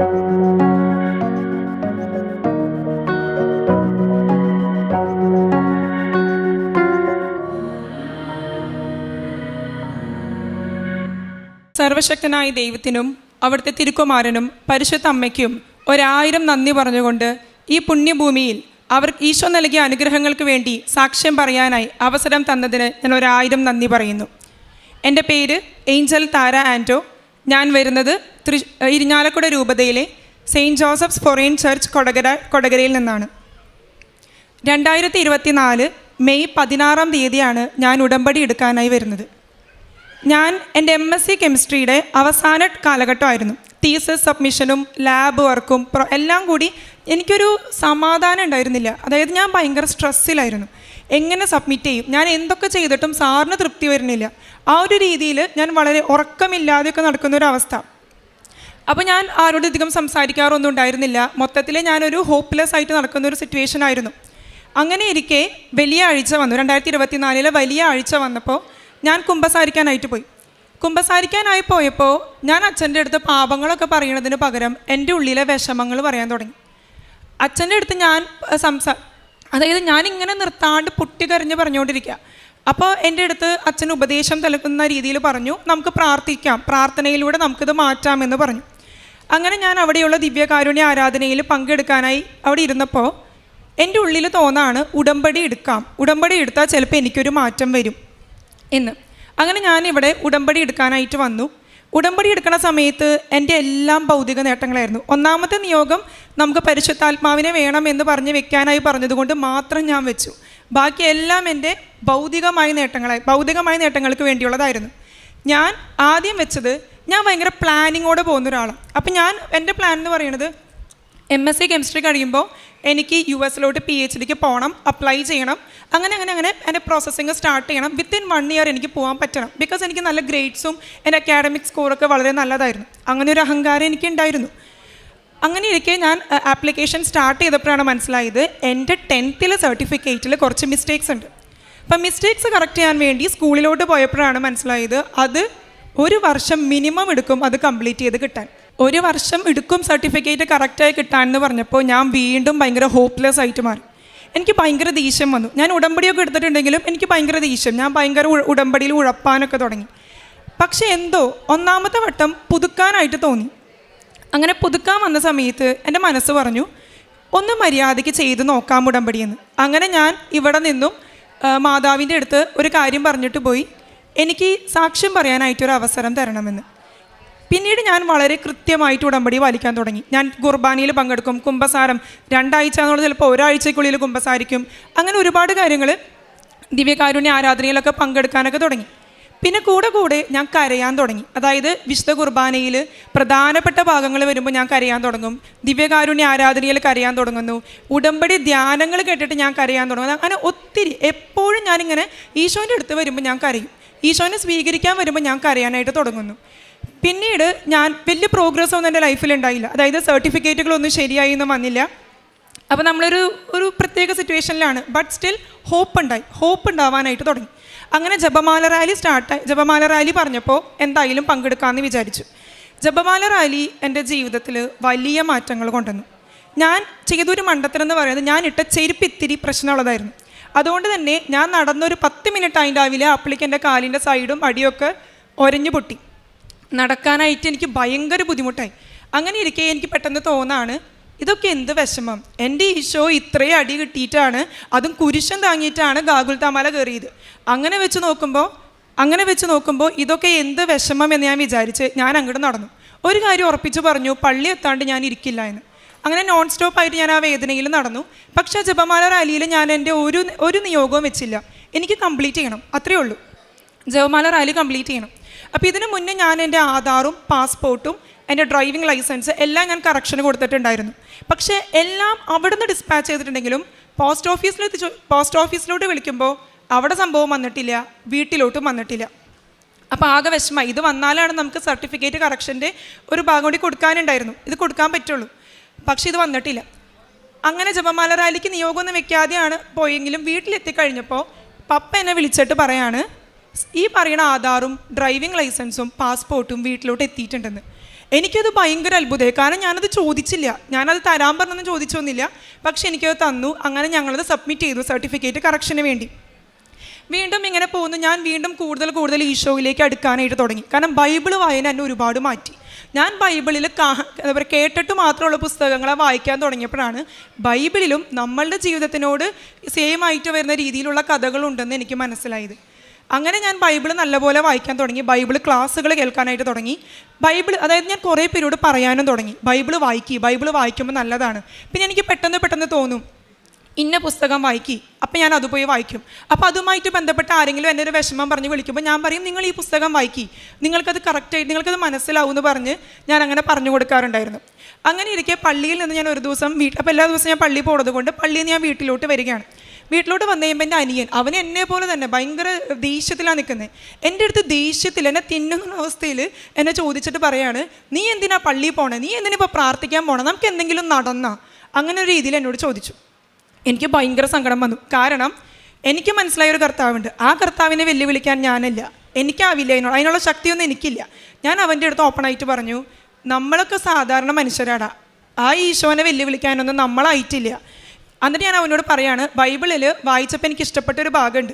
സർവശക്തനായ ദൈവത്തിനും അവിടുത്തെ തിരുക്കുമാരനും പരിശുദ്ധ അമ്മയ്ക്കും 1000 നന്ദി പറഞ്ഞുകൊണ്ട് ഈ പുണ്യഭൂമിയിൽ അവർ ഈശോ നൽകിയ അനുഗ്രഹങ്ങൾക്ക് വേണ്ടി സാക്ഷ്യം പറയാനായി അവസരം തന്നതിന് ഞാൻ 1000 നന്ദി പറയുന്നു. എൻ്റെ പേര് ഏഞ്ചൽ താര ആൻറ്റോ. ഞാൻ വരുന്നത് ഇരിഞ്ഞാലക്കുട രൂപതയിലെ സെയിൻറ്റ് ജോസഫ്സ് ഫൊറൈൻ ചർച്ച് കൊടകരയിൽ നിന്നാണ്. 2024 മെയ് 16 തീയതിയാണ് ഞാൻ ഉടമ്പടി എടുക്കാനായി വരുന്നത്. ഞാൻ എൻ്റെ MSc കെമിസ്ട്രിയുടെ അവസാന കാലഘട്ടമായിരുന്നു. തീസിസ് സബ്മിഷനും ലാബ് വർക്കും എല്ലാം കൂടി എനിക്കൊരു സമാധാനം ഉണ്ടായിരുന്നില്ല. അതായത് ഞാൻ ഭയങ്കര സ്ട്രെസ്സിലായിരുന്നു. എങ്ങനെ സബ്മിറ്റ് ചെയ്യും, ഞാൻ എന്തൊക്കെ ചെയ്തിട്ടും സാറിന് തൃപ്തി വരുന്നില്ല. ആ ഒരു രീതിയിൽ ഞാൻ വളരെ ഉറക്കമില്ലാതെയൊക്കെ നടക്കുന്നൊരവസ്ഥ. അപ്പോൾ ഞാൻ ആരോടധികം സംസാരിക്കാറൊന്നും ഉണ്ടായിരുന്നില്ല. മൊത്തത്തിൽ ഞാനൊരു ഹോപ്പ്ലെസ് ആയിട്ട് നടക്കുന്നൊരു സിറ്റുവേഷൻ ആയിരുന്നു. അങ്ങനെ ഇരിക്കെ വലിയ ആഴ്ച വന്നു. 2024 വലിയ ആഴ്ച വന്നപ്പോൾ ഞാൻ കുമ്പസാരിക്കാനായിട്ട് പോയി. കുമ്പസാരിക്കാനായി പോയപ്പോൾ ഞാൻ അച്ഛൻ്റെ അടുത്ത് പാപങ്ങളൊക്കെ പറയണതിന് പകരം എൻ്റെ ഉള്ളിലെ വിഷമങ്ങൾ പറയാൻ തുടങ്ങി. അച്ഛൻ്റെ അടുത്ത് ഞാൻ അതായത് ഞാനിങ്ങനെ നിർത്താണ്ട് പൊട്ടിക്കരഞ്ഞ് പറഞ്ഞുകൊണ്ടിരിക്കുക. അപ്പോൾ എൻ്റെ അടുത്ത് അച്ഛൻ ഉപദേശം നൽകുന്ന രീതിയിൽ പറഞ്ഞു, നമുക്ക് പ്രാർത്ഥിക്കാം, പ്രാർത്ഥനയിലൂടെ നമുക്കിത് മാറ്റാമെന്ന് പറഞ്ഞു. അങ്ങനെ ഞാൻ അവിടെയുള്ള ദിവ്യകാരുണ്യ ആരാധനയിൽ പങ്കെടുക്കാനായി അവിടെ ഇരുന്നപ്പോൾ എൻ്റെ ഉള്ളിൽ തോന്നാണ് ഉടമ്പടി എടുക്കാം, ഉടമ്പടി എടുത്താൽ ചിലപ്പോൾ എനിക്കൊരു മാറ്റം വരും എന്ന്. അങ്ങനെ ഞാനിവിടെ ഉടമ്പടി എടുക്കാനായിട്ട് വന്നു. ഉടമ്പടി എടുക്കുന്ന സമയത്ത് എൻ്റെ എല്ലാം ഭൗതിക നേട്ടങ്ങളായിരുന്നു. ഒന്നാമത്തെ നിയോഗം നമുക്ക് പരിശുദ്ധാത്മാവിനെ വേണം എന്ന് പറഞ്ഞ് വെക്കാനായി പറഞ്ഞതുകൊണ്ട് മാത്രം ഞാൻ വെച്ചു. ബാക്കി എല്ലാം എൻ്റെ ഭൗതികമായ നേട്ടങ്ങൾക്ക് വേണ്ടിയുള്ളതായിരുന്നു. ഞാൻ ആദ്യം വെച്ചത്, ഞാൻ ഭയങ്കര പ്ലാനിങ്ങോടെ പോകുന്ന ഒരാളാണ്. അപ്പം എൻ്റെ പ്ലാൻ എന്ന് പറയുന്നത് MSc കെമിസ്ട്രി കഴിയുമ്പോൾ എനിക്ക് US PhDക്ക് പോകണം, അപ്ലൈ ചെയ്യണം. അങ്ങനെ എൻ്റെ പ്രോസസ്സിങ് സ്റ്റാർട്ട് ചെയ്യണം. വിത്തിൻ 1 ഇയർ എനിക്ക് പോകാൻ പറ്റണം. ബിക്കോസ് എനിക്ക് നല്ല ഗ്രേഡ്സും എൻ്റെ അക്കാഡമിക് സ്കോറൊക്കെ വളരെ നല്ലതായിരുന്നു. അങ്ങനെ ഒരു അഹങ്കാരം എനിക്കുണ്ടായിരുന്നു. അങ്ങനെ ഇരിക്കെ ഞാൻ ആപ്ലിക്കേഷൻ സ്റ്റാർട്ട് ചെയ്തപ്പോഴാണ് മനസ്സിലായത് എൻ്റെ 10th സർട്ടിഫിക്കറ്റിൽ കുറച്ച് മിസ്റ്റേക്സ് ഉണ്ട്. അപ്പം മിസ്റ്റേക്സ് കറക്റ്റ് ചെയ്യാൻ വേണ്ടി സ്കൂളിലോട്ട് പോയപ്പോഴാണ് മനസ്സിലായത് അത് 1 വർഷം മിനിമം എടുക്കും അത് കംപ്ലീറ്റ് ചെയ്ത് കിട്ടാൻ. 1 വർഷം എടുക്കും സർട്ടിഫിക്കറ്റ് കറക്റ്റായി കിട്ടാമെന്ന് പറഞ്ഞപ്പോൾ ഞാൻ വീണ്ടും ഭയങ്കര ഹോപ്പ്ലെസ് ആയിട്ട് മാറി. എനിക്ക് ഭയങ്കര ദേഷ്യം വന്നു. ഞാൻ ഉടമ്പടിയൊക്കെ എടുത്തിട്ടുണ്ടെങ്കിലും എനിക്ക് ഭയങ്കര ദേഷ്യം, ഞാൻ ഭയങ്കര ഉടമ്പടിയിൽ ഉഴപ്പാനൊക്കെ തുടങ്ങി. പക്ഷേ എന്തോ 1ാമത്തെ വട്ടം പുതുക്കാനായിട്ട് തോന്നി. അങ്ങനെ പുതുക്കാൻ വന്ന സമയത്ത് എൻ്റെ മനസ്സ് പറഞ്ഞു, ഒന്ന് മര്യാദയ്ക്ക് ചെയ്ത് നോക്കാം ഉടമ്പടിയെന്ന്. അങ്ങനെ ഞാൻ ഇവിടെ നിന്നും മാതാവിൻ്റെ അടുത്ത് ഒരു കാര്യം പറഞ്ഞിട്ട് പോയി, എനിക്ക് സാക്ഷ്യം പറയാനായിട്ടൊരു അവസരം തരണമെന്ന്. പിന്നീട് ഞാൻ വളരെ കൃത്യമായിട്ട് ഉടമ്പടി പാലിക്കാൻ തുടങ്ങി. ഞാൻ കുർബാനയിൽ പങ്കെടുക്കും, കുമ്പസാരം 2 ആഴ്ച എന്നുള്ളത് ചിലപ്പോൾ 1 ആഴ്ചയ്ക്കുള്ളിൽ കുമ്പസാരിക്കും. അങ്ങനെ ഒരുപാട് കാര്യങ്ങൾ ദിവ്യകാരുണ്യ ആരാധനയിലൊക്കെ പങ്കെടുക്കാനൊക്കെ തുടങ്ങി. പിന്നെ കൂടെ ഞാൻ കരയാൻ തുടങ്ങി. അതായത് വിശുദ്ധ കുർബാനയിൽ പ്രധാനപ്പെട്ട ഭാഗങ്ങൾ വരുമ്പോൾ ഞാൻ കരയാൻ തുടങ്ങും, ദിവ്യകാരുണ്യ ആരാധനയിൽ കരയാൻ തുടങ്ങുന്നു, ഉടമ്പടി ധ്യാനങ്ങൾ കേട്ടിട്ട് ഞാൻ കരയാൻ തുടങ്ങുന്നു. അങ്ങനെ ഒത്തിരി എപ്പോഴും ഞാനിങ്ങനെ ഈശോൻ്റെ അടുത്ത് വരുമ്പോൾ ഞാൻ കരയും, ഈശോനെ സ്വീകരിക്കാൻ വരുമ്പോൾ ഞാൻ കരയാനായിട്ട് തുടങ്ങുന്നു. പിന്നീട് ഞാൻ വലിയ പ്രോഗ്രസ് ഒന്നും എൻ്റെ ലൈഫിൽ ഉണ്ടായില്ല. അതായത് സർട്ടിഫിക്കറ്റുകളൊന്നും ശരിയായി ഒന്നും വന്നില്ല. അപ്പോൾ നമ്മളൊരു പ്രത്യേക സിറ്റുവേഷനിലാണ്. ബട്ട് സ്റ്റിൽ ഹോപ്പ് ഉണ്ടാവാനായിട്ട് തുടങ്ങി. അങ്ങനെ ജപമാല റാലി പറഞ്ഞപ്പോൾ എന്തായാലും പങ്കെടുക്കാമെന്ന് വിചാരിച്ചു. ജപമാല റാലി എൻ്റെ ജീവിതത്തിൽ വലിയ മാറ്റങ്ങൾ കൊണ്ടുവന്നു. ഞാൻ ചെയ്തൊരു മണ്ടത്തരം എന്ന് പറയുന്നത്, ഞാൻ ഇട്ട ചെരുപ്പ് ഇത്തിരി പ്രശ്നമുള്ളതായിരുന്നു. അതുകൊണ്ട് തന്നെ ഞാൻ നടന്നൊരു 10 മിനിറ്റ് ആയിട്ടാവില്ല അപ്പോഴേക്കും എൻ്റെ കാലിൻ്റെ സൈഡും അടിയൊക്കെ ഒരഞ്ഞു പൊട്ടി. നടക്കാനായിട്ട് എനിക്ക് ഭയങ്കര ബുദ്ധിമുട്ടായി. അങ്ങനെ ഇരിക്കെ എനിക്ക് പെട്ടെന്ന് തോന്നാണ്, ഇതൊക്കെ എന്ത് വിഷമം, എൻ്റെ ഈശോ ഇത്രയും അടി കിട്ടിയിട്ടാണ്, അതും കുരിശൻ താങ്ങിയിട്ടാണ് ഗാഗുൽത്താമല കയറിയത്. അങ്ങനെ വെച്ച് നോക്കുമ്പോൾ ഇതൊക്കെ എന്ത് വിഷമം എന്ന് ഞാൻ വിചാരിച്ച് ഞാൻ അങ്ങോട്ട് നടന്നു. ഒരു കാര്യം ഉറപ്പിച്ച് പറഞ്ഞു, പള്ളി എത്താണ്ട് ഞാൻ ഇരിക്കില്ല എന്ന്. അങ്ങനെ നോൺ സ്റ്റോപ്പായിട്ട് ഞാൻ ആ വേദനയിൽ നടന്നു. പക്ഷേ ജപമാല റാലിയിൽ ഞാൻ എൻ്റെ ഒരു നിയോഗവും വെച്ചില്ല. എനിക്ക് കംപ്ലീറ്റ് ചെയ്യണം, അത്രയേ ഉള്ളൂ. ജപമാല റാലി കംപ്ലീറ്റ് ചെയ്യണം. അപ്പോൾ ഇതിനു മുന്നേ ഞാൻ എൻ്റെ ആധാറും പാസ്പോർട്ടും എൻ്റെ ഡ്രൈവിംഗ് ലൈസൻസ് എല്ലാം ഞാൻ കറക്ഷന് കൊടുത്തിട്ടുണ്ടായിരുന്നു. പക്ഷേ എല്ലാം അവിടെ നിന്ന് ഡിസ്പാച്ച് ചെയ്തിട്ടുണ്ടെങ്കിലും പോസ്റ്റ് ഓഫീസിലോട്ട് വിളിക്കുമ്പോൾ അവിടെ സംഭവം വന്നിട്ടില്ല, വീട്ടിലോട്ടും വന്നിട്ടില്ല. അപ്പോൾ ആകെ വിഷമമായി. ഇത് വന്നാലാണ് നമുക്ക് സർട്ടിഫിക്കറ്റ് കറക്ഷൻ്റെ ഒരു ഭാഗം കൂടി കൊടുക്കാനുണ്ടായിരുന്നു, ഇത് കൊടുക്കാൻ പറ്റുള്ളൂ. പക്ഷേ ഇത് വന്നിട്ടില്ല. അങ്ങനെ ജപമാല റാലിക്ക് നിയോഗമൊന്നും വെക്കാതെയാണ് പോയെങ്കിലും വീട്ടിലെത്തിക്കഴിഞ്ഞപ്പോൾ പപ്പ എന്നെ വിളിച്ചിട്ട് പറയാണ്, ഈ പറയുന്ന ആധാറും ഡ്രൈവിംഗ് ലൈസൻസും പാസ്പോർട്ടും വീട്ടിലോട്ട് എത്തിയിട്ടുണ്ടെന്ന്. എനിക്കത് ഭയങ്കര അത്ഭുതമായി. കാരണം ഞാനത് ചോദിച്ചില്ല, ഞാനത് തരാൻ പറഞ്ഞൊന്നും ചോദിച്ചൊന്നുമില്ല. പക്ഷെ എനിക്കത് തന്നു. അങ്ങനെ ഞങ്ങളത് സബ്മിറ്റ് ചെയ്തു സർട്ടിഫിക്കറ്റ് കറക്ഷന് വേണ്ടി. വീണ്ടും ഇങ്ങനെ പോകുന്നു. ഞാൻ വീണ്ടും കൂടുതൽ ഈശോയിലേക്ക് അടുക്കാനായിട്ട് തുടങ്ങി. കാരണം ബൈബിൾ വായന എന്നെ ഒരുപാട് മാറ്റി. ഞാൻ ബൈബിളിൽ എന്താ പറയുക, കേട്ടിട്ട് മാത്രമുള്ള പുസ്തകങ്ങളെ വായിക്കാൻ തുടങ്ങിയപ്പോഴാണ് ബൈബിളിലും നമ്മളുടെ ജീവിതത്തിനോട് സെയിം ആയിട്ട് വരുന്ന രീതിയിലുള്ള കഥകളുണ്ടെന്ന് എനിക്ക് മനസ്സിലായത്. അങ്ങനെ ഞാൻ ബൈബിൾ നല്ലപോലെ വായിക്കാൻ തുടങ്ങി. ബൈബിൾ ക്ലാസ്സുകൾ കേൾക്കാനായിട്ട് തുടങ്ങി. അതായത് ഞാൻ കുറേ പേരോട് പറയാനും തുടങ്ങി, ബൈബിൾ വായിക്കുമ്പോൾ നല്ലതാണ്. പിന്നെ എനിക്ക് പെട്ടെന്ന് തോന്നും, ഇന്ന പുസ്തകം വായിക്കി, അപ്പം ഞാൻ അത് പോയി വായിക്കും. അപ്പോൾ അതുമായിട്ട് ബന്ധപ്പെട്ട ആരെങ്കിലും എൻ്റെ ഒരു വിഷമം പറഞ്ഞ് വിളിക്കുമ്പോൾ ഞാൻ പറയും, നിങ്ങൾ ഈ പുസ്തകം വായിക്കി, നിങ്ങൾക്കത് കറക്റ്റായിട്ട് നിങ്ങൾക്കത് മനസ്സിലാവും എന്ന് പറഞ്ഞ് ഞാൻ അങ്ങനെ പറഞ്ഞു കൊടുക്കാറുണ്ടായിരുന്നു. അങ്ങനെ ഇരിക്കെ പള്ളിയിൽ നിന്ന് ഞാൻ ഒരു ദിവസം അപ്പോൾ എല്ലാ ദിവസവും ഞാൻ പള്ളിയിൽ പോകുന്നത് കൊണ്ട് പള്ളിയിൽ നിന്ന് ഞാൻ വീട്ടിലോട്ട് വരികയാണ്. വീട്ടിലോട്ട് വന്നു കഴിയുമ്പോൾ എൻ്റെ അനിയൻ, അവൻ എന്നെ പോലെ തന്നെ ഭയങ്കര ദേഷ്യത്തിലാണ് നിൽക്കുന്നത്. എൻ്റെ അടുത്ത് ദേഷ്യത്തിൽ എന്നെ തിന്നുന്ന അവസ്ഥയിൽ എന്നെ ചോദിച്ചിട്ട് പറയാണ്, നീ എന്തിനാ പള്ളിയിൽ പോണേ, നീ എന്തിനാ ഇപ്പോൾ പ്രാർത്ഥിക്കാൻ പോണേ, നമുക്ക് എന്തെങ്കിലും നടന്നാ, അങ്ങനെ ഒരു രീതിയിൽ എന്നോട് ചോദിച്ചു. എനിക്ക് ഭയങ്കര സങ്കടം വന്നു. കാരണം എനിക്ക് മനസ്സിലായ ഒരു കർത്താവുണ്ട്. ആ കർത്താവിനെ വെല്ലുവിളിക്കാൻ ഞാനല്ല, എനിക്കാവില്ല, അതിനുള്ള ശക്തിയൊന്നും എനിക്കില്ല. ഞാൻ അവൻ്റെ അടുത്ത് ഓപ്പണായിട്ട് പറഞ്ഞു, നമ്മളൊക്കെ സാധാരണ മനുഷ്യരാടാ, ആ ഈശോനെ വെല്ലുവിളിക്കാനൊന്നും നമ്മളായിട്ടില്ല. എന്നിട്ട് ഞാൻ അവനോട് പറയാണ്, ബൈബിളിൽ വായിച്ചപ്പോൾ എനിക്ക് ഇഷ്ടപ്പെട്ടൊരു ഭാഗമുണ്ട്.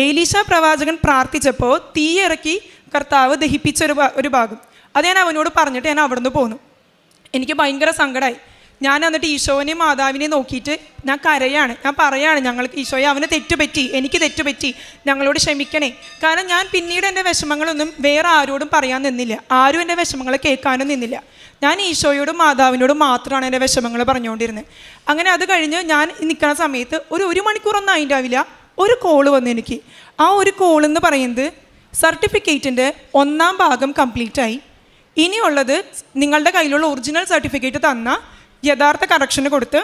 ഏലീശ പ്രവാചകൻ പ്രാർത്ഥിച്ചപ്പോൾ തീയിറക്കി കർത്താവ് ദഹിപ്പിച്ച ഒരു ഭാഗം. അത് ഞാൻ അവനോട് പറഞ്ഞിട്ട് ഞാൻ അവിടെ നിന്ന് പോന്നു. എനിക്ക് ഭയങ്കര സങ്കടമായി. ഞാൻ എന്നിട്ട് ഈശോനെയും മാതാവിനെയും നോക്കിയിട്ട് ഞാൻ കരയാണ്. ഞാൻ പറയാണ്, ഞങ്ങൾക്ക് ഈശോയെ അവന് തെറ്റുപറ്റി, എനിക്ക് തെറ്റുപറ്റി, ഞങ്ങളോട് ക്ഷമിക്കണേ. കാരണം ഞാൻ പിന്നീട് എൻ്റെ വിഷമങ്ങളൊന്നും വേറെ ആരോടും പറയാൻ നിന്നില്ല, ആരും എൻ്റെ വിഷമങ്ങൾ കേൾക്കാനും നിന്നില്ല. ഞാൻ ഈശോയോടും മാതാവിനോടും മാത്രമാണ് എൻ്റെ വിഷമങ്ങൾ പറഞ്ഞുകൊണ്ടിരുന്നത്. അങ്ങനെ അത് കഴിഞ്ഞ് ഞാൻ നിൽക്കുന്ന സമയത്ത് ഒരു മണിക്കൂറൊന്നും ആയിട്ടാവില്ല, ഒരു കോള് വന്നു എനിക്ക്. ആ ഒരു കോളെന്ന് പറയുന്നത്, സർട്ടിഫിക്കറ്റിൻ്റെ 1ാം ഭാഗം കംപ്ലീറ്റായി, ഇനിയുള്ളത് നിങ്ങളുടെ കയ്യിലുള്ള ഒറിജിനൽ സർട്ടിഫിക്കറ്റ് തന്ന യഥാർത്ഥ കറക്ഷന് കൊടുത്ത്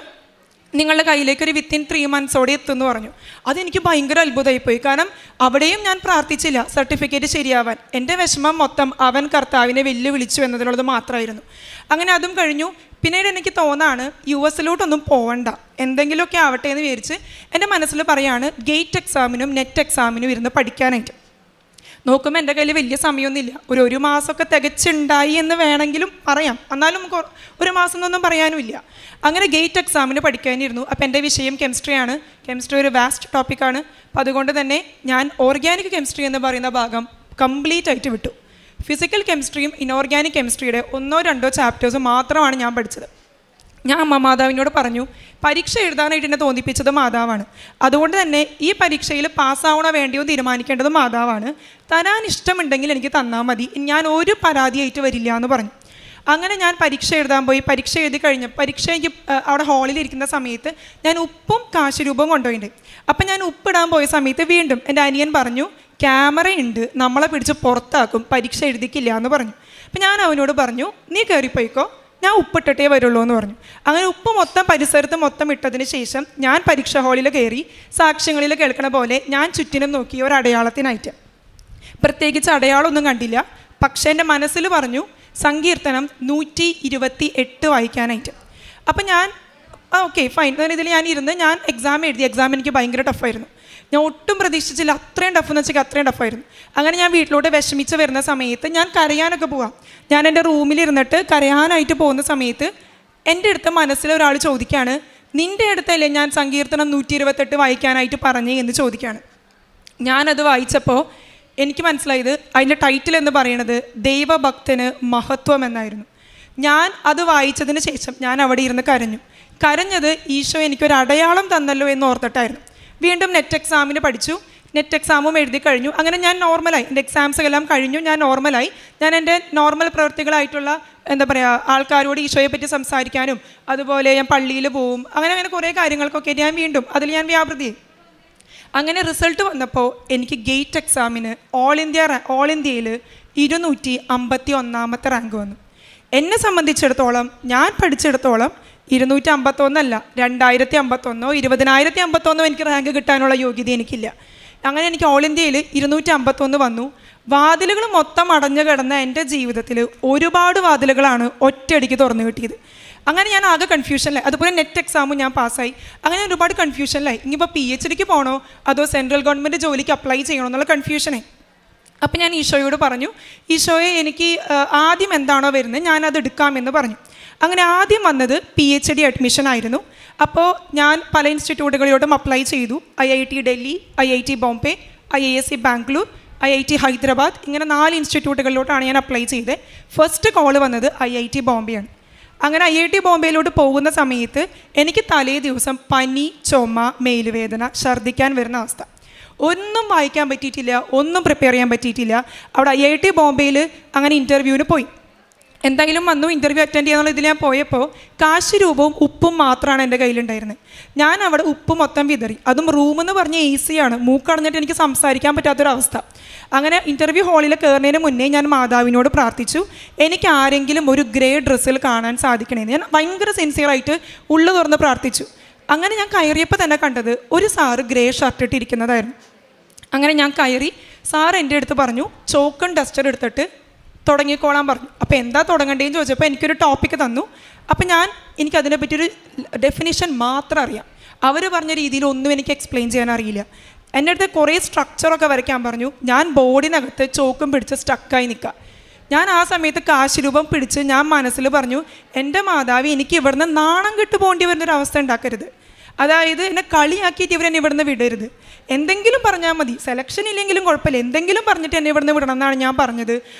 നിങ്ങളുടെ കയ്യിലേക്ക് ഒരു വിത്തിൻ 3 monthsോടെ എത്തുമെന്ന് പറഞ്ഞു. അതെനിക്ക് ഭയങ്കര അത്ഭുതമായിപ്പോയി. കാരണം അവിടെയും ഞാൻ പ്രാർത്ഥിച്ചില്ല സർട്ടിഫിക്കറ്റ് ശരിയാവാൻ. എൻ്റെ വിഷമം മൊത്തം അവൻ കർത്താവിനെ വെല്ലുവിളിച്ചു എന്നതിനുള്ളത് മാത്രമായിരുന്നു. അങ്ങനെ അതും കഴിഞ്ഞു. പിന്നീട് എനിക്ക് തോന്നാണ്, US പോകണ്ട, എന്തെങ്കിലുമൊക്കെ ആവട്ടെ എന്ന് വിചാരിച്ച് എൻ്റെ മനസ്സിൽ പറയാണ് ഗേറ്റ് എക്സാമിനും നെറ്റ് എക്സാമിനും ഇരുന്ന് പഠിക്കാനായിട്ട്. നോക്കുമ്പോൾ എൻ്റെ കയ്യിൽ വലിയ സമയമൊന്നുമില്ല. ഒരു മാസമൊക്കെ തികച്ചുണ്ടായി എന്ന് വേണമെങ്കിലും പറയാം, എന്നാലും ഒരു മാസം എന്നൊന്നും പറയാനുമില്ല. അങ്ങനെ ഗേറ്റ് എക്സാമിന് പഠിക്കാനിരുന്നു. അപ്പോൾ എൻ്റെ വിഷയം കെമിസ്ട്രിയാണ്. കെമിസ്ട്രി ഒരു വാസ്റ്റ് ടോപ്പിക്കാണ്. അപ്പോൾ അതുകൊണ്ട് തന്നെ ഞാൻ ഓർഗാനിക് കെമിസ്ട്രി എന്ന് പറയുന്ന ഭാഗം കംപ്ലീറ്റ് ആയിട്ട് വിട്ടു. ഫിസിക്കൽ കെമിസ്ട്രിയും ഇനോർഗാനിക് കെമിസ്ട്രിയുടെ 1-2 ചാപ്റ്റേഴ്സ് മാത്രമാണ് ഞാൻ പഠിച്ചത്. ഞാൻ മാതാവിനോട് പറഞ്ഞു, പരീക്ഷ എഴുതാനായിട്ട് എന്നെ തോന്നിപ്പിച്ചത് മാതാവാണ്. അതുകൊണ്ട് തന്നെ ഈ പരീക്ഷയിൽ പാസ്സാവണോ വേണ്ടിയോ തീരുമാനിക്കേണ്ടത് മാതാവാണ്. തരാൻ ഇഷ്ടമുണ്ടെങ്കിൽ എനിക്ക് തന്നാൽ മതി, ഞാൻ ഒരു പരാതിയായിട്ട് വരില്ല എന്ന് പറഞ്ഞു. അങ്ങനെ ഞാൻ പരീക്ഷ എഴുതാൻ പോയി. പരീക്ഷ എഴുതി കഴിഞ്ഞ് എനിക്ക് അവിടെ ഹാളിലിരിക്കുന്ന സമയത്ത് ഞാൻ ഉപ്പും കാശുരൂപവും കൊണ്ടുപോയിട്ടുണ്ട്. അപ്പം ഞാൻ ഉപ്പിടാൻ പോയ സമയത്ത് വീണ്ടും എൻ്റെ അനിയൻ പറഞ്ഞു, ക്യാമറയുണ്ട്, നമ്മളെ പിടിച്ച് പുറത്താക്കും, പരീക്ഷ എഴുതിക്കില്ല എന്ന് പറഞ്ഞു. അപ്പം ഞാൻ അവനോട് പറഞ്ഞു, നീ കയറിപ്പോയിക്കോ, ഞാൻ ഉപ്പിട്ടിട്ടേ വരുള്ളൂ എന്ന് പറഞ്ഞു. അങ്ങനെ ഉപ്പ് പരിസരത്ത് മൊത്തം ഇട്ടതിന് ശേഷം ഞാൻ പരീക്ഷാ ഹാളിൽ കയറി. സാക്ഷ്യങ്ങളിൽ കേൾക്കണ പോലെ ഞാൻ ചുറ്റിനും നോക്കി ഒരു അടയാളത്തിനായിട്ട്. പ്രത്യേകിച്ച് അടയാളമൊന്നും കണ്ടില്ല. പക്ഷേ എൻ്റെ മനസ്സിൽ പറഞ്ഞു സങ്കീർത്തനം 128 വായിക്കാനായിട്ട്. അപ്പം ഞാൻ ഓക്കെ ഫൈൻ, ഇതിൽ ഞാൻ ഇരുന്ന് ഞാൻ എക്സാം എഴുതി. എക്സാം എനിക്ക് ഭയങ്കര ടഫായിരുന്നു. ഞാൻ ഒട്ടും പ്രതീക്ഷിച്ചില്ല, അത്രയും ടഫെന്ന് വെച്ചാൽ അത്രയും ടഫായിരുന്നു. അങ്ങനെ ഞാൻ വീട്ടിലോട്ട് വിഷമിച്ച് വരുന്ന സമയത്ത് ഞാൻ കരയാനൊക്കെ പോവാം. ഞാൻ എൻ്റെ റൂമിലിരുന്നിട്ട് കരയാനായിട്ട് പോകുന്ന സമയത്ത് എൻ്റെ അടുത്ത് മനസ്സിൽ ഒരാൾ ചോദിക്കുകയാണ്, നിൻ്റെ അടുത്തല്ലേ ഞാൻ സങ്കീർത്തനം 128 വായിക്കാനായിട്ട് പറഞ്ഞേ എന്ന് ചോദിക്കുകയാണ്. ഞാനത് വായിച്ചപ്പോൾ എനിക്ക് മനസ്സിലായത് അതിൻ്റെ ടൈറ്റിൽ എന്ന് പറയുന്നത് ദൈവഭക്തന് മഹത്വം എന്നായിരുന്നു. ഞാൻ അത് വായിച്ചതിന് ശേഷം ഞാൻ അവിടെ ഇരുന്ന് കരഞ്ഞത് ഈശോ എനിക്കൊരു അടയാളം തന്നല്ലോ എന്ന് ഓർത്തിട്ടായിരുന്നു. വീണ്ടും നെറ്റ് എക്സാമിന് പഠിച്ചു. നെറ്റ് എക്സാമും എഴുതി കഴിഞ്ഞു. അങ്ങനെ ഞാൻ നോർമലായി, എൻ്റെ എക്സാംസ് എല്ലാം കഴിഞ്ഞു, ഞാൻ നോർമലായി. ഞാൻ എൻ്റെ നോർമൽ പ്രവൃത്തികളായിട്ടുള്ള എന്താ പറയുക, ആൾക്കാരോട് ഈശോയെ പറ്റി സംസാരിക്കാനും അതുപോലെ ഞാൻ പള്ളിയിൽ പോവും, അങ്ങനെ കുറേ കാര്യങ്ങൾക്കൊക്കെ ഞാൻ വീണ്ടും അതിൽ ഞാൻ വ്യാപൃതിയായി. അങ്ങനെ റിസൾട്ട് വന്നപ്പോൾ എനിക്ക് ഗേറ്റ് എക്സാമിന് ഓൾ ഇന്ത്യയിൽ 251 റാങ്ക് വന്നു. എന്നെ സംബന്ധിച്ചിടത്തോളം ഞാൻ പഠിച്ചിടത്തോളം 251 2051 20,051 എനിക്ക് റാങ്ക് കിട്ടാനുള്ള യോഗ്യത എനിക്കില്ല. അങ്ങനെ എനിക്ക് ഓൾ ഇന്ത്യയിൽ 251 വന്നു. വാതിലുകൾ മൊത്തം അടഞ്ഞു കിടന്ന എൻ്റെ ജീവിതത്തിൽ ഒരുപാട് വാതിലുകളാണ് ഒറ്റയടിക്ക് തുറന്നു കിട്ടിയത്. അങ്ങനെ ഞാൻ ആകെ കൺഫ്യൂഷനിലായി. അതുപോലെ നെറ്റ് എക്സാമും ഞാൻ പാസ്സായി. അങ്ങനെ ഒരുപാട് കൺഫ്യൂഷനിലായി. ഇനിയിപ്പോൾ PhDക്ക് പോകണോ അതോ സെൻട്രൽ ഗവൺമെൻറ് ജോലിക്ക് അപ്ലൈ ചെയ്യണോ എന്നുള്ള കൺഫ്യൂഷനായി. അപ്പം ഞാൻ ഈശോയോട് പറഞ്ഞു, ഈശോയെ എനിക്ക് ആദ്യം എന്താണോ വരുന്നത് ഞാനത് എടുക്കാമെന്ന് പറഞ്ഞു. അങ്ങനെ ആദ്യം വന്നത് PhD അഡ്മിഷൻ ആയിരുന്നു. അപ്പോൾ ഞാൻ പല ഇൻസ്റ്റിറ്റ്യൂട്ടുകളിലോട്ടും അപ്ലൈ ചെയ്തു. IIT Delhi, IIT Bombay, IISc Bangalore, IIT Hyderabad, ഇങ്ങനെ 4 ഇൻസ്റ്റിറ്റ്യൂട്ടുകളിലോട്ടാണ് ഞാൻ അപ്ലൈ ചെയ്തത്. ഫസ്റ്റ് കോൾ വന്നത് IIT ബോംബെയാണ്. അങ്ങനെ IIT ബോംബെയിലോട്ട് പോകുന്ന സമയത്ത് എനിക്ക് തലേ ദിവസം പനി, ചുമ, മേലുവേദന, ഛർദ്ദിക്കാൻ വരുന്ന അവസ്ഥ. ഒന്നും വായിക്കാൻ പറ്റിയിട്ടില്ല, ഒന്നും പ്രിപ്പയർ ചെയ്യാൻ പറ്റിയിട്ടില്ല. അവിടെ IIT ബോംബെയിൽ അങ്ങനെ ഇൻ്റർവ്യൂവിന് പോയി. എന്തായാലും വന്നു, ഇൻ്റർവ്യൂ അറ്റൻഡ് ചെയ്യാനുള്ള ഇതിൽ ഞാൻ പോയപ്പോൾ കാശ് രൂപവും ഉപ്പും മാത്രമാണ് എൻ്റെ കയ്യിലുണ്ടായിരുന്നത്. ഞാൻ അവിടെ ഉപ്പ് മൊത്തം വിതറി. അതും റൂമെന്ന് പറഞ്ഞ് AC ആണ്, മൂക്കടഞ്ഞിട്ട് എനിക്ക് സംസാരിക്കാൻ പറ്റാത്തൊരവസ്ഥ. അങ്ങനെ ഇൻ്റർവ്യൂ ഹാളിൽ കയറുന്നതിന് മുന്നേ ഞാൻ മാതാവിനോട് പ്രാർത്ഥിച്ചു, എനിക്ക് ആരെങ്കിലും ഒരു ഗ്രേ ഡ്രസ്സിൽ കാണാൻ സാധിക്കണേന്ന്. ഞാൻ ഭയങ്കര സിൻസിയറായിട്ട് ഉള്ളു തുറന്ന് പ്രാർത്ഥിച്ചു. അങ്ങനെ ഞാൻ കയറിയപ്പോൾ തന്നെ കണ്ടത് ഒരു സാറ് ഗ്രേ ഷർട്ട് ഇട്ടിരിക്കുന്നതായിരുന്നു. അങ്ങനെ ഞാൻ കയറി, സാറ് എൻ്റെ അടുത്ത് പറഞ്ഞു ചോക്കും ഡസ്റ്റർ എടുത്തിട്ട് തുടങ്ങിക്കോളാൻ പറഞ്ഞു. അപ്പോൾ എന്താ തുടങ്ങേണ്ടതെന്ന് ചോദിച്ചപ്പോൾ എനിക്കൊരു ടോപ്പിക്ക് തന്നു. അപ്പോൾ എനിക്കതിനെ പറ്റിയൊരു ഡെഫിനിഷൻ മാത്രം അറിയാം. അവർ പറഞ്ഞ രീതിയിൽ ഒന്നും എനിക്ക് എക്സ്പ്ലെയിൻ ചെയ്യാൻ അറിയില്ല. എൻ്റെ അടുത്ത് കുറേ സ്ട്രക്ചറൊക്കെ വരയ്ക്കാൻ പറഞ്ഞു. ഞാൻ ബോർഡിനകത്ത് ചോക്കും പിടിച്ച് സ്റ്റക്കായി നിൽക്കുക. ഞാൻ ആ സമയത്ത് കാശ് രൂപം പിടിച്ച് ഞാൻ മനസ്സിൽ പറഞ്ഞു, എൻ്റെ മാതാവ് എനിക്ക് ഇവിടുന്ന് നാണം കെട്ട് പോകേണ്ടി വരുന്നൊരവസ്ഥ ഉണ്ടാക്കരുത്. അതായത് എന്നെ കളിയാക്കിയിട്ട് ഇവരെന്നെ ഇവിടുന്ന് വിടരുത്. എന്തെങ്കിലും പറഞ്ഞാൽ മതി, സെലക്ഷൻ ഇല്ലെങ്കിലും കുഴപ്പമില്ല, എന്തെങ്കിലും പറഞ്ഞിട്ട് എന്നെ ഇവിടുന്ന് വിടണം എന്നാണ് ഞാൻ പറഞ്ഞത്.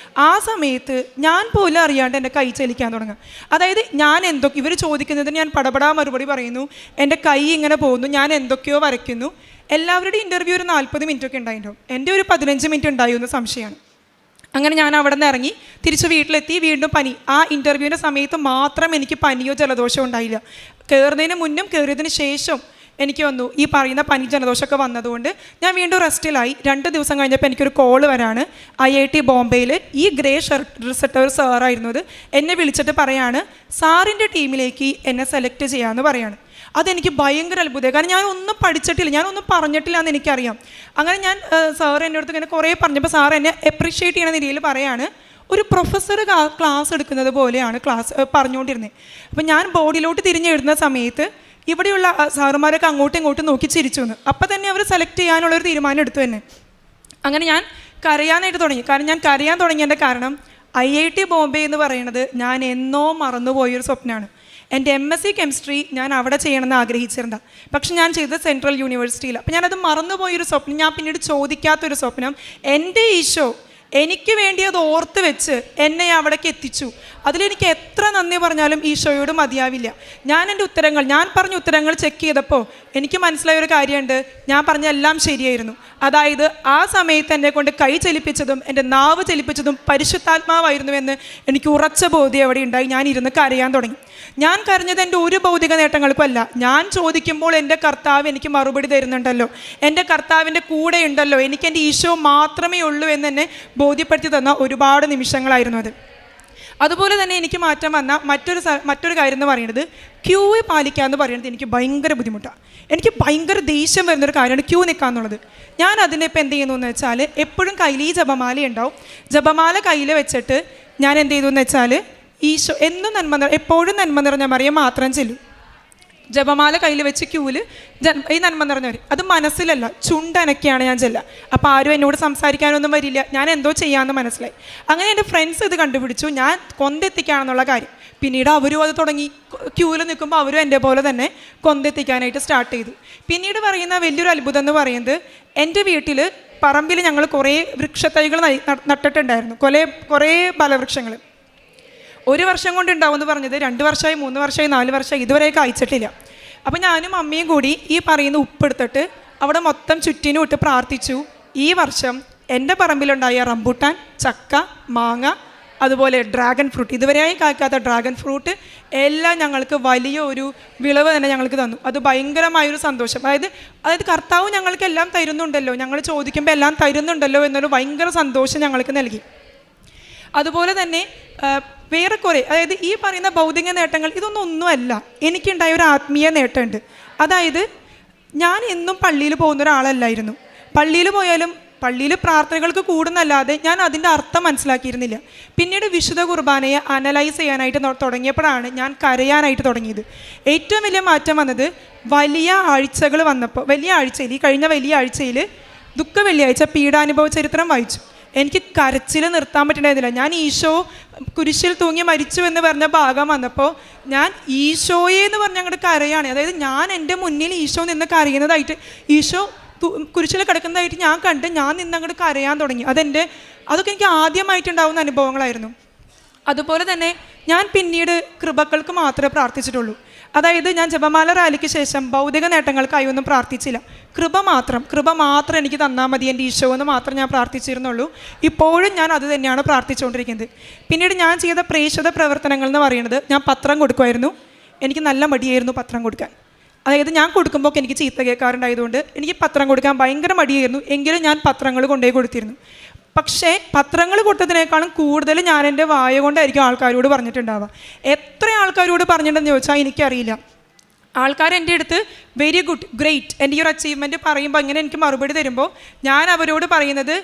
ആ സമയത്ത് ഞാൻ പോലും അറിയാണ്ട് എൻ്റെ കൈ ചലിക്കാൻ തുടങ്ങും. അതായത് ഞാൻ ഇവർ ചോദിക്കുന്നതിന് ഞാൻ പടപടാ മറുപടി പറയുന്നു, എൻ്റെ കൈ ഇങ്ങനെ പോകുന്നു, ഞാൻ എന്തൊക്കെയോ വരയ്ക്കുന്നു. എല്ലാവരുടെയും ഇൻ്റർവ്യൂ ഒരു 40 മിനിറ്റൊക്കെ ഉണ്ടായിട്ടുണ്ടാവും, എൻ്റെ ഒരു 15 മിനിറ്റ് ഉണ്ടായിരുന്നു സംശയമാണ്. അങ്ങനെ ഞാൻ അവിടെ നിന്ന് ഇറങ്ങി തിരിച്ച് വീട്ടിലെത്തി. വീണ്ടും പനി. ആ ഇൻ്റർവ്യൂവിൻ്റെ സമയത്ത് മാത്രം എനിക്ക് പനിയോ ജലദോഷമോ ഉണ്ടായില്ല. കയറുന്നതിന് മുന്നും കയറിയതിന് ശേഷം എനിക്ക് വന്നു ഈ പറയുന്ന പനി ജലദോഷമൊക്കെ വന്നതുകൊണ്ട് ഞാൻ വീണ്ടും റെസ്റ്റിലായി. 2 ദിവസം കഴിഞ്ഞപ്പോൾ എനിക്കൊരു കോള് വരാണ്. IIT ബോംബെയിൽ ഈ ഗ്രേ ഷർട്ട് ഒരു സാറായിരുന്നത് എന്നെ വിളിച്ചിട്ട് പറയാണ്, സാറിൻ്റെ ടീമിലേക്ക് എന്നെ സെലക്ട് ചെയ്യാമെന്ന് പറയാണ്. അതെനിക്ക് ഭയങ്കര അത്ഭുതമായി. കാരണം ഞാൻ ഒന്നും പഠിച്ചിട്ടില്ല, ഞാനൊന്നും പറഞ്ഞിട്ടില്ല എന്ന് എനിക്കറിയാം. അങ്ങനെ ഞാൻ സാർ എൻ്റെ അടുത്ത് ഇങ്ങനെ കുറേ പറഞ്ഞപ്പോൾ സാർ എന്നെ അപ്രീഷിയേറ്റ് ചെയ്യുന്ന രീതിയിൽ പറയാണ്, ഒരു പ്രൊഫസർ ക്ലാസ് എടുക്കുന്നത് പോലെയാണ് ക്ലാസ് പറഞ്ഞുകൊണ്ടിരുന്നത്. അപ്പം ഞാൻ ബോർഡിലോട്ട് തിരിഞ്ഞെഴുതുന്ന സമയത്ത് ഇവിടെയുള്ള സാറുമാരൊക്കെ അങ്ങോട്ടും ഇങ്ങോട്ടും നോക്കി ചിരിച്ചു എന്ന്. അപ്പം തന്നെ അവർ സെലക്ട് ചെയ്യാനുള്ളൊരു തീരുമാനം എടുത്തു തന്നെ. അങ്ങനെ ഞാൻ കരയാനായിട്ട് തുടങ്ങി. കാരണം ഞാൻ കരയാൻ തുടങ്ങിയതിൻ്റെ കാരണം IIT ബോംബെ എന്ന് പറയുന്നത് ഞാൻ എന്നോ മറന്നുപോയൊരു സ്വപ്നമാണ്. എൻ്റെ MSc കെമിസ്ട്രി ഞാൻ അവിടെ ചെയ്യണമെന്ന് ആഗ്രഹിച്ചിരുന്ന, പക്ഷെ ഞാൻ ചെയ്തത് സെൻട്രൽ യൂണിവേഴ്സിറ്റിയിൽ. അപ്പം ഞാനത് മറന്നുപോയൊരു സ്വപ്നം, ഞാൻ പിന്നീട് ചോദിക്കാത്തൊരു സ്വപ്നം. എൻ്റെ ഈശോ എനിക്ക് വേണ്ടി അത് ഓർത്ത് വെച്ച് എന്നെ അവിടേക്ക് എത്തിച്ചു. അതിലെനിക്ക് എത്ര നന്ദി പറഞ്ഞാലും ഈശോയോട് മതിയാവില്ല. ഞാൻ പറഞ്ഞ ഉത്തരങ്ങൾ ചെക്ക് ചെയ്തപ്പോൾ എനിക്ക് മനസ്സിലായ ഒരു കാര്യമുണ്ട്, ഞാൻ പറഞ്ഞ എല്ലാം ശരിയായിരുന്നു. അതായത് ആ സമയത്ത് എന്നെ കൊണ്ട് കൈ ചലിപ്പിച്ചതും എൻ്റെ നാവ് ചലിപ്പിച്ചതും പരിശുദ്ധാത്മാവായിരുന്നുവെന്ന് എനിക്ക് ഉറച്ച ബോധ്യം അവിടെ ഉണ്ടായി. ഞാൻ ഇരുന്ന് കരയാൻ തുടങ്ങി. ഞാൻ കരഞ്ഞത് എൻ്റെ ഒരു ഭൗതിക നേട്ടങ്ങൾക്കുമല്ല, ഞാൻ ചോദിക്കുമ്പോൾ എൻ്റെ കർത്താവ് എനിക്ക് മറുപടി തരുന്നുണ്ടല്ലോ, എൻ്റെ കർത്താവിൻ്റെ കൂടെ ഉണ്ടല്ലോ, എനിക്ക് എൻ്റെ ഈശോ മാത്രമേ ഉള്ളൂ എന്ന് എന്നെ ബോധ്യപ്പെടുത്തി തന്ന ഒരുപാട് നിമിഷങ്ങളായിരുന്നു അത്. അതുപോലെ തന്നെ എനിക്ക് മാറ്റം വന്ന മറ്റൊരു കാര്യം എന്ന് പറയുന്നത് ക്യൂ പാലിക്കുക എന്ന് പറയുന്നത് എനിക്ക് ഭയങ്കര ബുദ്ധിമുട്ടാണ്. എനിക്ക് ഭയങ്കര ദേഷ്യം വരുന്നൊരു കാര്യമാണ് ക്യൂ നിൽക്കുക എന്നുള്ളത്. ഞാൻ അതിനിപ്പോൾ എന്ത് ചെയ്യുന്നു എന്ന് വെച്ചാൽ എപ്പോഴും കയ്യിൽ ഈ ജപമാല ഉണ്ടാവും. ജപമാല കയ്യിൽ വെച്ചിട്ട് ഞാൻ എന്ത് ചെയ്തു എന്ന് വെച്ചാൽ ഈശോ എന്നും എപ്പോഴും നന്മ നിറഞ്ഞ മറിയം മാത്രം ചെല്ലും. ജപമാല കയ്യിൽ വെച്ച് ക്യൂവിൽ ഈ നന്മ നിറഞ്ഞവർ, അത് മനസ്സിലല്ല ചുണ്ടനക്കെയാണ് ഞാൻ ചെല്ലുക. അപ്പോൾ ആരും എന്നോട് സംസാരിക്കാനൊന്നും വരില്ല, ഞാൻ എന്തോ ചെയ്യാമെന്ന് മനസ്സിലായി. അങ്ങനെ എൻ്റെ ഫ്രണ്ട്സ് ഇത് കണ്ടുപിടിച്ചു ഞാൻ കൊന്തെത്തിക്കുകയാണെന്നുള്ള കാര്യം. പിന്നീട് അവരും അത് തുടങ്ങി. ക്യൂവിൽ നിൽക്കുമ്പോൾ അവരും എൻ്റെ പോലെ തന്നെ കൊന്തെത്തിക്കാനായിട്ട് സ്റ്റാർട്ട് ചെയ്തു. പിന്നീട് പറയുന്ന വലിയൊരു അത്ഭുതം എന്ന് പറയുന്നത്, എൻ്റെ വീട്ടിൽ പറമ്പിൽ ഞങ്ങൾ കുറേ വൃക്ഷത്തൈകൾ നട്ടിട്ടുണ്ടായിരുന്നു, കുറേ ഫലവൃക്ഷങ്ങൾ. 1 വർഷം കൊണ്ട് ഉണ്ടാവുമെന്ന് പറഞ്ഞത് 2 വർഷമായി, 3 വർഷമായി, 4 വർഷമായി, ഇതുവരെ കായ്ച്ചിട്ടില്ല. അപ്പം ഞാനും അമ്മയും കൂടി ഈ പറയുന്ന ഉപ്പെടുത്തിട്ട് അവിടെ മൊത്തം ചുറ്റിനും ഇട്ട് പ്രാർത്ഥിച്ചു, ഈ വർഷം എൻ്റെ പറമ്പിലുണ്ടായ റംബൂട്ടാൻ, ചക്ക, മാങ്ങ, അതുപോലെ ഡ്രാഗൺ ഫ്രൂട്ട്, ഇതുവരെയായി കായ്ക്കാത്ത ഡ്രാഗൺ ഫ്രൂട്ട് എല്ലാം ഞങ്ങൾക്ക് വലിയ ഒരു വിളവ് തന്നെ ഞങ്ങൾക്ക് തന്നു. അത് ഭയങ്കരമായൊരു സന്തോഷം. അതായത് കർത്താവ് ഞങ്ങൾക്ക് എല്ലാം തരുന്നുണ്ടല്ലോ, ഞങ്ങൾ ചോദിക്കുമ്പോൾ എല്ലാം തരുന്നുണ്ടല്ലോ എന്നൊരു ഭയങ്കര സന്തോഷം ഞങ്ങൾക്ക് നൽകി. അതുപോലെ തന്നെ വേറെ കുറേ, അതായത് ഈ പറയുന്ന ഭൗതിക നേട്ടങ്ങൾ ഒന്നുമല്ല, എനിക്കുണ്ടായ ഒരു ആത്മീയ നേട്ടമുണ്ട്. അതായത് ഞാൻ എന്നും പള്ളിയിൽ പോകുന്ന ഒരാളല്ലായിരുന്നു. പള്ളിയിൽ പോയാലും പള്ളിയിൽ പ്രാർത്ഥനകൾക്ക് കൂടുന്നല്ലാതെ ഞാൻ അതിൻ്റെ അർത്ഥം മനസ്സിലാക്കിയിരുന്നില്ല. പിന്നീട് വിശുദ്ധ കുർബാനയെ അനലൈസ് ചെയ്യാനായിട്ട് തുടങ്ങിയപ്പോഴാണ് ഞാൻ കരയാനായിട്ട് തുടങ്ങിയത്. ഏറ്റവും വലിയ മാറ്റം വന്നത് വലിയ ആഴ്ചകൾ വന്നപ്പോൾ, ഈ കഴിഞ്ഞ വലിയ ആഴ്ചയിൽ ദുഃഖ വെള്ളിയാഴ്ച പീഡാനുഭവ ചരിത്രം വായിച്ചു. എനിക്ക് കരച്ചിൽ നിർത്താൻ പറ്റണ്ടായിരുന്നില്ല. ഞാൻ ഈശോ കുരിശിൽ തൂങ്ങി മരിച്ചു എന്ന് പറഞ്ഞ ഭാഗം വന്നപ്പോൾ ഞാൻ ഈശോയെ എന്ന് പറഞ്ഞ് അങ്ങോട്ട് കരയാണ്. അതായത് ഞാൻ എൻ്റെ മുന്നിൽ ഈശോ നിന്ന് കരയുന്നതായിട്ട്, ഈശോ കുരിശിൽ കിടക്കുന്നതായിട്ട് ഞാൻ കണ്ട് ഞാൻ നിന്ന് അങ്ങോട്ട് കരയാൻ തുടങ്ങി. അതൊക്കെ എനിക്ക് ആദ്യമായിട്ടുണ്ടാവുന്ന അനുഭവങ്ങളായിരുന്നു. അതുപോലെ തന്നെ ഞാൻ പിന്നീട് കൃപകൾക്ക് മാത്രമേ പ്രാർത്ഥിച്ചിട്ടുള്ളൂ. അതായത് ഞാൻ ജപമാല റാലിക്ക് ശേഷം ഭൗതിക നേട്ടങ്ങൾക്കായി ഒന്നും പ്രാർത്ഥിച്ചില്ല. കൃപ മാത്രം എനിക്ക് തന്നാൽ മതി എൻ്റെ ഈശോ എന്ന് മാത്രം ഞാൻ പ്രാർത്ഥിച്ചിരുന്നുള്ളൂ. ഇപ്പോഴും ഞാൻ അത് തന്നെയാണ് പ്രാർത്ഥിച്ചുകൊണ്ടിരിക്കുന്നത്. പിന്നീട് ഞാൻ ചെയ്ത പ്രേക്ഷിത പ്രവർത്തനങ്ങൾ എന്ന് പറയുന്നത്, ഞാൻ പത്രം കൊടുക്കുമായിരുന്നു. എനിക്ക് നല്ല മടിയായിരുന്നു പത്രം കൊടുക്കാൻ. അതായത് ഞാൻ കൊടുക്കുമ്പോൾ എനിക്ക് ചീത്ത കേൾക്കാറുണ്ടായതുകൊണ്ട് എനിക്ക് പത്രം കൊടുക്കാൻ ഭയങ്കര മടിയായിരുന്നു. എങ്കിലും ഞാൻ പത്രങ്ങൾ കൊണ്ടുപോയി കൊടുത്തിരുന്നു. പക്ഷേ പത്രങ്ങൾ കൊടുത്തതിനേക്കാളും കൂടുതൽ ഞാൻ എൻ്റെ വായ കൊണ്ടായിരിക്കും ആൾക്കാരോട് പറഞ്ഞിട്ടുണ്ടാവുക. എത്ര ആൾക്കാരോട് പറഞ്ഞിട്ടുണ്ടെന്ന് ചോദിച്ചാൽ എനിക്കറിയില്ല. ആൾക്കാർ എൻ്റെ അടുത്ത് വെരി ഗുഡ്, ഗ്രേറ്റ്, എൻ്റെ ഈ ഒരു അച്ചീവ്മെൻറ്റ് പറയുമ്പോൾ ഇങ്ങനെ എനിക്ക് മറുപടി തരുമ്പോൾ ഞാൻ അവരോട് പറയുന്നത്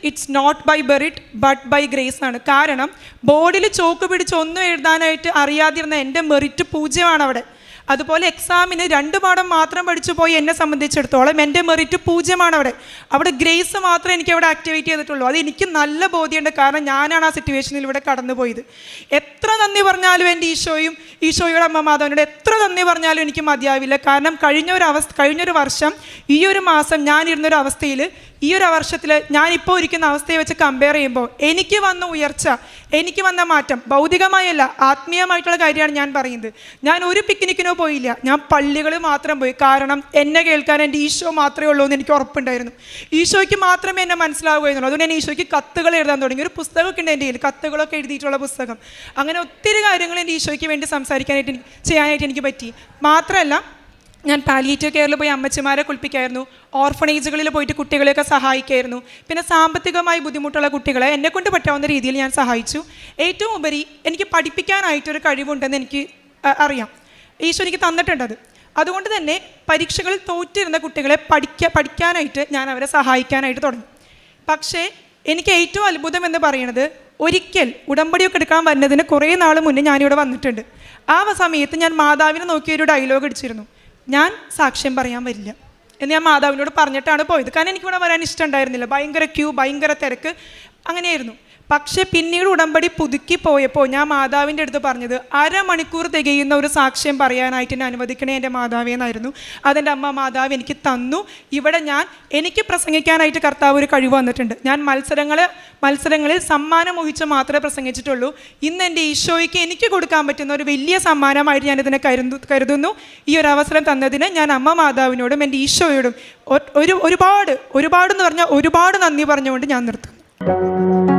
it's not by merit but by grace ആണ്. കാരണം ബോർഡിൽ ചോക്ക് പിടിച്ച് ഒന്നും എഴുതാനായിട്ട് അറിയാതിരുന്ന എൻ്റെ മെറിറ്റ് 0 അവിടെ. അതുപോലെ എക്സാമിന് 2 പാഠം മാത്രം പഠിച്ചു പോയി എന്നെ സംബന്ധിച്ചിടത്തോളം എൻ്റെ മെറിറ്റ് 0 അവിടെ ഗ്രേസ് മാത്രമേ എനിക്ക് അവിടെ ആക്ടിവേറ്റ് ചെയ്തിട്ടുള്ളൂ. അത് എനിക്ക് നല്ല ബോധ്യമുണ്ട്. കാരണം ഞാനാണ് ആ സിറ്റുവേഷനിൽ ഇവിടെ കടന്നു പോയത്. എത്ര നന്ദി പറഞ്ഞാലും എൻ്റെ ഈശോയുടെ അമ്മ മാതാവിനോട് എത്ര നന്ദി പറഞ്ഞാലും എനിക്ക് മതിയാവില്ല. കാരണം കഴിഞ്ഞൊരു വർഷം ഈ ഒരു മാസം ഞാനിരുന്നൊരു അവസ്ഥയിൽ, ഈ ഒരു വർഷത്തിൽ ഞാനിപ്പോൾ ഇരിക്കുന്ന അവസ്ഥയെ വെച്ച് കമ്പയർ ചെയ്യുമ്പോൾ എനിക്ക് വന്ന ഉയർച്ച, എനിക്ക് വന്ന മാറ്റം ഭൗതികമായല്ല, ആത്മീയമായിട്ടുള്ള കാര്യമാണ് ഞാൻ പറയുന്നത്. ഞാൻ ഒരു പിക്നിക്കിനോ പോയില്ല, ഞാൻ പള്ളികളിൽ മാത്രം പോയി. കാരണം എന്നെ കേൾക്കാൻ എൻ്റെ ഈശോ മാത്രമേ ഉള്ളൂ എന്ന് എനിക്ക് ഉറപ്പുണ്ടായിരുന്നു. ഈശോയ്ക്ക് മാത്രമേ എന്നെ മനസ്സിലാവുകയുള്ളൂ. അതുകൊണ്ട് ഞാൻ ഈശോയ്ക്ക് കത്തുകൾ എഴുതാൻ തുടങ്ങി. ഒരു പുസ്തകമൊക്കെ ഉണ്ട് എൻ്റെ കയ്യിൽ, കത്തുകളൊക്കെ എഴുതിയിട്ടുള്ള പുസ്തകം. അങ്ങനെ ഒത്തിരി കാര്യങ്ങൾ എൻ്റെ ഈശോയ്ക്ക് വേണ്ടി ചെയ്യാനായിട്ട് എനിക്ക് പറ്റി. മാത്രമല്ല, ഞാൻ പാലിയേറ്റീവ് കെയറിൽ പോയി അമ്മച്ചിമാരെ കുളിപ്പിക്കായിരുന്നു. ഓർഫണേജുകളിൽ പോയിട്ട് കുട്ടികളെയൊക്കെ സഹായിക്കായിരുന്നു. പിന്നെ സാമ്പത്തികമായി ബുദ്ധിമുട്ടുള്ള കുട്ടികളെ എന്നെക്കൊണ്ട് പറ്റാവുന്ന രീതിയിൽ ഞാൻ സഹായിച്ചു. ഏറ്റവും ഉപരി എനിക്ക് പഠിപ്പിക്കാനായിട്ടൊരു കഴിവുണ്ടെന്ന് എനിക്ക് അറിയാം. ഈശോ എനിക്ക് തന്നിട്ടുണ്ടത്. അതുകൊണ്ട് തന്നെ പരീക്ഷകളിൽ തോറ്റിരുന്ന കുട്ടികളെ പഠിക്കാനായിട്ട് ഞാൻ അവരെ സഹായിക്കാനായിട്ട് തുടങ്ങി. പക്ഷേ എനിക്ക് ഏറ്റവും അത്ഭുതം എന്ന് പറയുന്നത്, ഒരിക്കൽ ഉടമ്പടിയൊക്കെ എടുക്കാൻ വരുന്നതിന് കുറേ നാൾ മുന്നേ ഞാനിവിടെ വന്നിട്ടുണ്ട്. ആ സമയത്ത് ഞാൻ മാതാവിനെ നോക്കിയൊരു ഡയലോഗ് അടിച്ചിരുന്നു, ഞാൻ സാക്ഷ്യം പറയാൻ വരില്ല എന്ന് ഞാൻ മാതാവിനോട് പറഞ്ഞിട്ടാണ് പോയത്. കാരണം എനിക്കിവിടെ വരാൻ ഇഷ്ടമുണ്ടായിരുന്നില്ല. ഭയങ്കര ക്യൂ, ഭയങ്കര തിരക്ക്, അങ്ങനെയായിരുന്നു. പക്ഷേ പിന്നീട് ഉടമ്പടി പുതുക്കി പോയപ്പോൾ ഞാൻ മാതാവിൻ്റെ അടുത്ത് പറഞ്ഞത്, 1/2 മണിക്കൂർ തികയുന്ന ഒരു സാക്ഷ്യം പറയാനായിട്ട് എന്നെ അനുവദിക്കണേ എൻ്റെ മാതാവേ എന്നായിരുന്നു. അതെൻ്റെ അമ്മ മാതാവ് എനിക്ക് തന്നു. ഇവിടെ എനിക്ക് പ്രസംഗിക്കാനായിട്ട് കർത്താവ് ഒരു കഴിവ് വന്നിട്ടുണ്ട്. ഞാൻ മത്സരങ്ങളിൽ സമ്മാനം മോഹിച്ച് മാത്രമേ പ്രസംഗിച്ചിട്ടുള്ളൂ. ഇന്ന് എൻ്റെ ഈശോയ്ക്ക് എനിക്ക് കൊടുക്കാൻ പറ്റുന്ന ഒരു വലിയ സമ്മാനമായിട്ട് ഞാനിതിനെ കരുതുന്നു. ഈ ഒരു അവസരം തന്നതിന് ഞാൻ അമ്മ മാതാവിനോടും എൻ്റെ ഈശോയോടും ഒരുപാട് എന്ന് പറഞ്ഞാൽ ഒരുപാട് നന്ദി പറഞ്ഞുകൊണ്ട് ഞാൻ നിർത്തുന്നു.